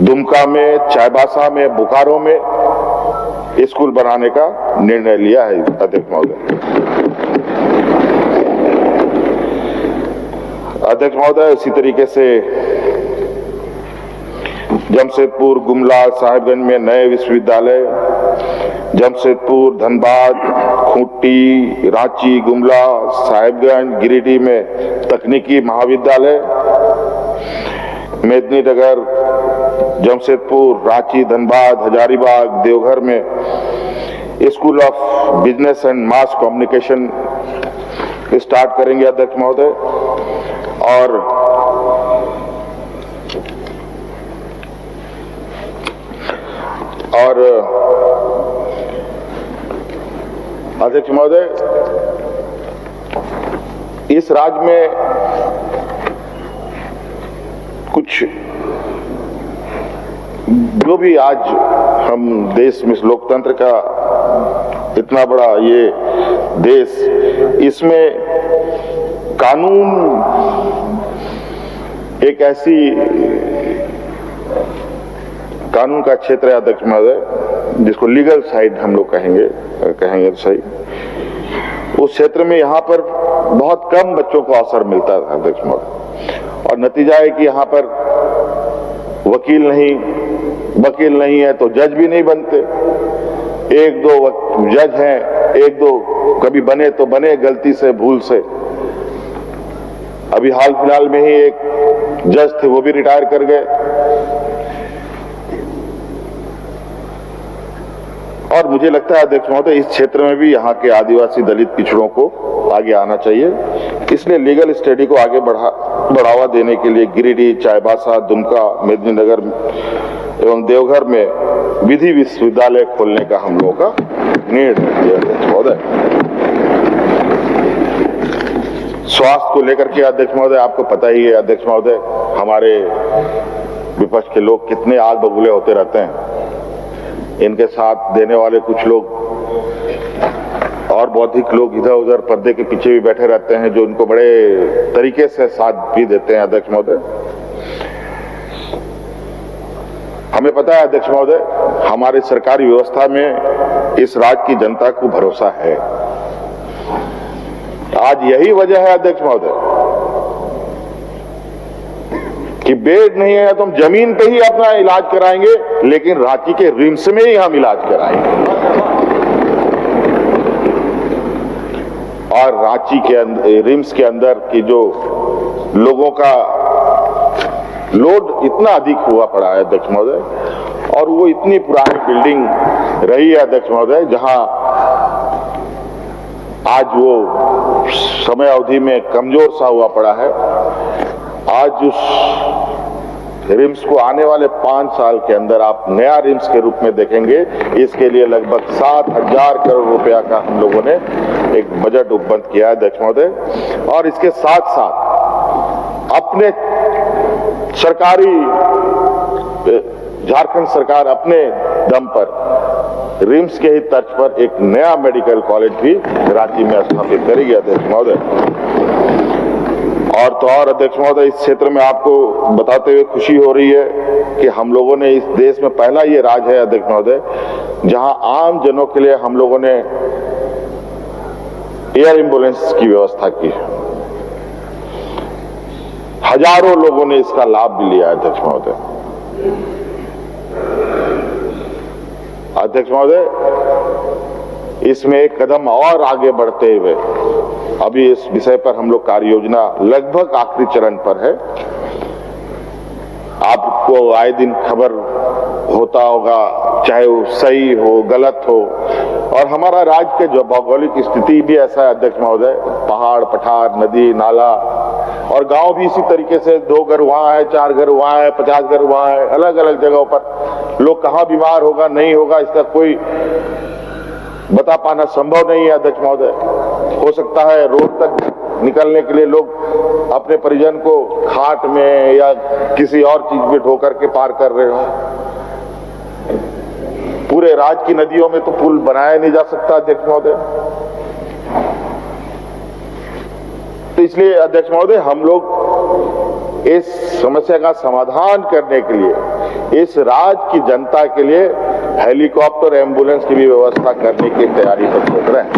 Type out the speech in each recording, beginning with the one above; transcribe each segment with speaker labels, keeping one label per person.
Speaker 1: दुमका में, चाईबासा में, बोकारो में स्कूल बनाने का निर्णय लिया है अध्यक्ष महोदय। अध्यक्ष महोदय, इसी तरीके से जमशेदपुर, गुमला, साहिबगंज में नए विश्वविद्यालय, जमशेदपुर, धनबाद, खूंटी, रांची, गुमला, साहिबगंज, गिरिडीह में तकनीकी महाविद्यालय, मेदिनीनगर, जमशेदपुर, रांची, धनबाद, हजारीबाग, देवघर में school of business and mass communication start करेंगे अध्यक्ष महोदय। और अध्यक्ष महोदय, इस राज्य में कुछ जो भी आज हम देश में लोकतंत्र का इतना बड़ा ये देश, इसमें कानून एक ऐसी कानून का क्षेत्र है अध्यक्ष महोदय, जिसको लीगल साइड हम लोग कहेंगे सही, उस क्षेत्र में यहाँ पर बहुत कम बच्चों को अवसर मिलता है अध्यक्ष महोदय। और नतीजा है कि यहाँ पर वकील नहीं है तो जज भी नहीं बनते। एक दो जज हैं, एक दो कभी बने तो बने गलती से, भूल से। अभी हाल फिलहाल में ही एक जज थे, वो भी रिटायर कर गए। और मुझे लगता है अध्यक्ष महोदय, इस क्षेत्र में भी यहाँ के आदिवासी दलित पिछड़ों को आगे आना चाहिए। इसलिए लीगल स्टडी को आगे बढ़ावा देने के लिए गिरिडीह, चाईबासा, दुमका, मेदिनीनगर एवं देवघर में विधि विश्वविद्यालय खोलने का हम लोगों का निर्णय लिया अध्यक्ष महोदय। स्वास्थ्य को लेकर के अध्यक्ष महोदय, आपको पता ही है अध्यक्ष महोदय, हमारे विपक्ष के लोग कितने आग बबूले होते रहते हैं। इनके साथ देने वाले कुछ लोग और बौद्धिक लोग इधर उधर पर्दे के पीछे भी बैठे रहते हैं, जो उनको बड़े तरीके से साथ भी देते हैं अध्यक्ष महोदय। हमें पता है अध्यक्ष महोदय, हमारी सरकारी व्यवस्था में इस राज्य की जनता को भरोसा है। आज यही वजह है अध्यक्ष महोदय कि बेड नहीं है तो हम जमीन पे ही अपना इलाज कराएंगे, लेकिन रांची के रिम्स में ही हम इलाज कराएंगे। और रांची के रिम्स के अंदर की जो लोगों का लोड इतना अधिक हुआ पड़ा है अध्यक्ष महोदय, और वो इतनी पुरानी बिल्डिंग रही है अध्यक्ष महोदय, जहां आज वो समय अवधि में कमजोर सा हुआ पड़ा है। आज उस रिम्स को आने वाले 5 साल के अंदर आप नया रिम्स के रूप में देखेंगे। इसके लिए लगभग 7,000 करोड़ रुपया का हम लोगों ने एक बजट उपबंध किया है अध्यक्ष महोदय। और इसके साथ साथ अपने सरकारी झारखंड सरकार अपने दम पर रिम्स के ही तर्ज पर एक नया मेडिकल कॉलेज भी रांची में स्थापित करेगी अध्यक्ष महोदय। और तो और अध्यक्ष महोदय, इस क्षेत्र में आपको बताते हुए खुशी हो रही है कि हम लोगों ने इस देश में पहला ये राज्य है अध्यक्ष महोदय, जहां आम जनों के लिए हम लोगों ने एयर एम्बुलेंस की व्यवस्था की है। हजारों लोगों ने इसका लाभ भी लिया अध्यक्ष महोदय। अध्यक्ष महोदय, इसमें एक कदम और आगे बढ़ते हुए अभी इस विषय पर हम लोग कार्य योजना लगभग आखिरी चरण पर है। आपको आए दिन खबर होता होगा, चाहे वो सही हो गलत हो। और हमारा राज्य के जो भौगोलिक स्थिति भी ऐसा है अध्यक्ष महोदय, पहाड़ पठार, नदी नाला और गांव भी इसी तरीके से, 2 घर वहां है, 4 घर वहां है, 50 घर वहां है। अलग अलग जगहों पर लोग कहां बीमार होगा नहीं होगा इसका कोई बता पाना संभव नहीं है अध्यक्ष महोदय। हो सकता है रोड तक निकलने के लिए लोग अपने परिजन को खाट में या किसी और चीज में ढोकर के पार कर रहे हो। पूरे राज्य की नदियों में तो पुल बनाया नहीं जा सकता अध्यक्ष महोदय। तो इसलिए अध्यक्ष महोदय, हम लोग इस समस्या का समाधान करने के लिए इस राज्य की जनता के लिए हेलीकॉप्टर एम्बुलेंस की भी व्यवस्था करने की तैयारी पर सोच रहे हैं।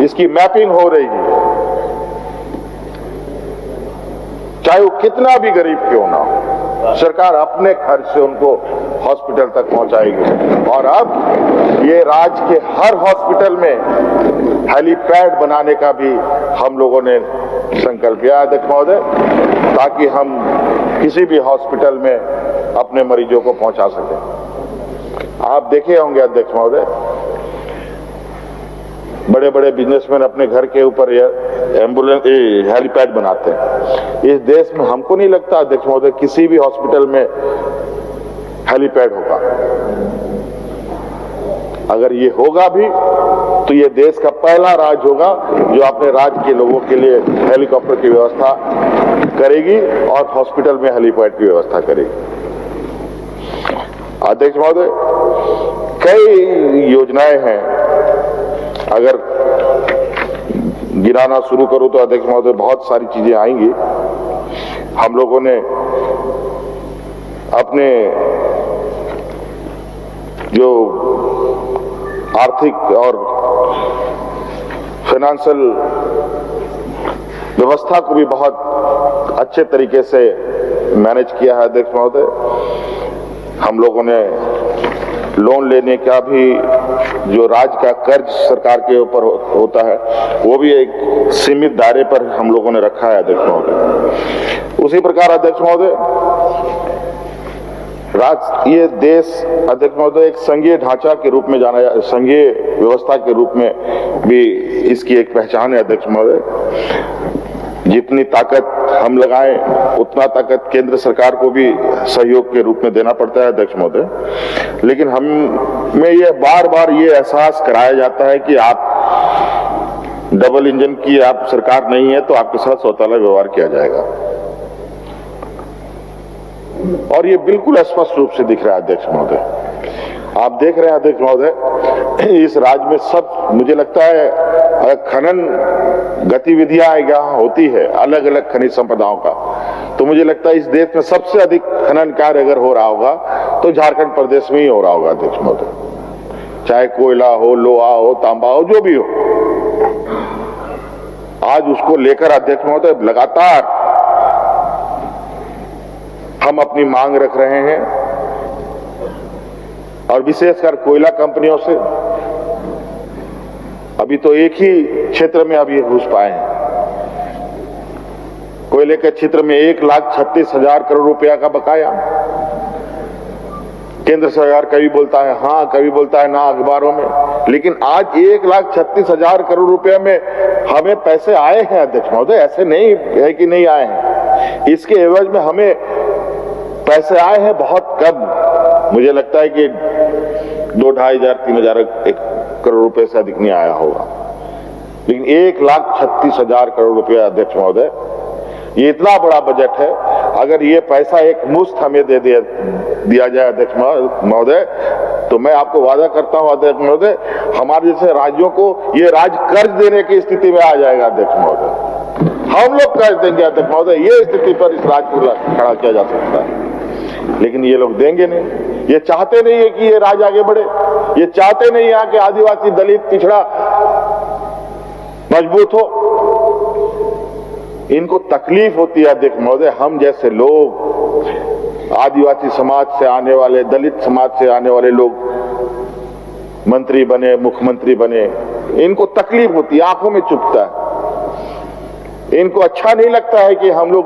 Speaker 1: इसकी मैपिंग हो रही है, चाहे वो कितना भी गरीब क्यों ना हो, सरकार अपने खर्च से उनको हॉस्पिटल तक पहुंचाएगी। और अब ये राज्य के हर हॉस्पिटल में हेलीपैड बनाने का भी हम लोगों ने संकल्प लिया है अध्यक्ष महोदय, ताकि हम किसी भी हॉस्पिटल में अपने मरीजों को पहुंचा सकें। आप देखे होंगे अध्यक्ष महोदय, बड़े बड़े बिजनेसमैन अपने घर के ऊपर एम्बुलेंस हेलीपैड बनाते हैं। इस देश में हमको नहीं लगता अध्यक्ष महोदय किसी भी हॉस्पिटल में हेलीपैड होगा। अगर ये होगा भी तो ये देश का पहला राज्य होगा जो अपने राज्य के लोगों के लिए हेलीकॉप्टर की व्यवस्था करेगी और हॉस्पिटल में हेलीपैड की व्यवस्था करेगी। अध्यक्ष महोदय, कई योजनाएं हैं, अगर गिनाना शुरू करूं तो अध्यक्ष महोदय बहुत सारी चीजें आएंगी। हम लोगों ने अपने जो आर्थिक और फाइनेंशियल व्यवस्था को भी बहुत अच्छे तरीके से मैनेज किया है अध्यक्ष महोदय। हम लोगों ने लोन लेने का भी जो राज्य का कर्ज सरकार के ऊपर होता है वो भी एक सीमित दायरे पर हम लोगों ने रखा है अध्यक्ष महोदय। उसी प्रकार अध्यक्ष महोदय, ये देश अध्यक्ष महोदय एक संघीय ढांचा के रूप में जाना, संघीय व्यवस्था के रूप में भी इसकी एक पहचान है अध्यक्ष महोदय। जितनी ताकत हम लगाएं उतना ताकत केंद्र सरकार को भी सहयोग के रूप में देना पड़ता है अध्यक्ष महोदय। लेकिन हमें ये बार बार ये एहसास कराया जाता है कि आप डबल इंजन की आप सरकार नहीं है तो आपके साथ सौतेला व्यवहार किया जाएगा, और ये बिल्कुल स्पष्ट रूप से दिख रहा है अध्यक्ष महोदय। आप देख रहे हैं अध्यक्ष महोदय, इस राज्य में सब, मुझे लगता है अगर खनन गतिविधियां यहाँ होती है अलग अलग खनिज संपदाओं का, तो मुझे लगता है इस देश में सबसे अधिक खनन कार्य अगर हो रहा होगा तो झारखंड प्रदेश में ही हो रहा होगा अध्यक्ष महोदय। चाहे कोयला हो, लोहा हो, तांबा हो, जो भी हो, आज उसको लेकर अध्यक्ष महोदय लगातार हम अपनी मांग रख रहे हैं, और विशेषकर कोयला कंपनियों से। अभी तो एक ही क्षेत्र में अभी घुस पाए हैं, कोयले के क्षेत्र में 1,36,000 करोड़ रुपया का बकाया। केंद्र सरकार कभी बोलता है हाँ, कभी बोलता है ना अखबारों में, लेकिन आज 1,36,000 करोड़ रुपया में हमें पैसे आए हैं अध्यक्ष महोदय, ऐसे नहीं है कि नहीं आए हैं। इसके एवज में हमें पैसे आए हैं बहुत कम, मुझे लगता है कि 2,500-3,000 करोड़ रुपए से अधिक नहीं आया होगा, लेकिन 1,36,000 करोड़ रुपया अध्यक्ष महोदय, ये इतना बड़ा बजट है। अगर ये पैसा एक मुश्त हमें दे दिया जाए अध्यक्ष महोदय, तो मैं आपको वादा करता हूं अध्यक्ष महोदय, हमारे जैसे राज्यों को ये राज्य कर्ज देने की स्थिति में आ जाएगा अध्यक्ष महोदय। हम लोग कर्ज देंगे अध्यक्ष महोदय, ये स्थिति पर इस राज्य को खड़ा किया जा सकता है, लेकिन ये लोग देंगे नहीं। ये चाहते नहीं है कि ये राज्य आगे बढ़े, ये चाहते नहीं यहाँ के आदिवासी, दलित, पिछड़ा मजबूत हो। इनको तकलीफ होती है अध्यक्ष महोदय, हम जैसे लोग, आदिवासी समाज से आने वाले, दलित समाज से आने वाले लोग मंत्री बने, मुख्यमंत्री बने, इनको तकलीफ होती है, आंखों में चुभता है। इनको अच्छा नहीं लगता है कि हम लोग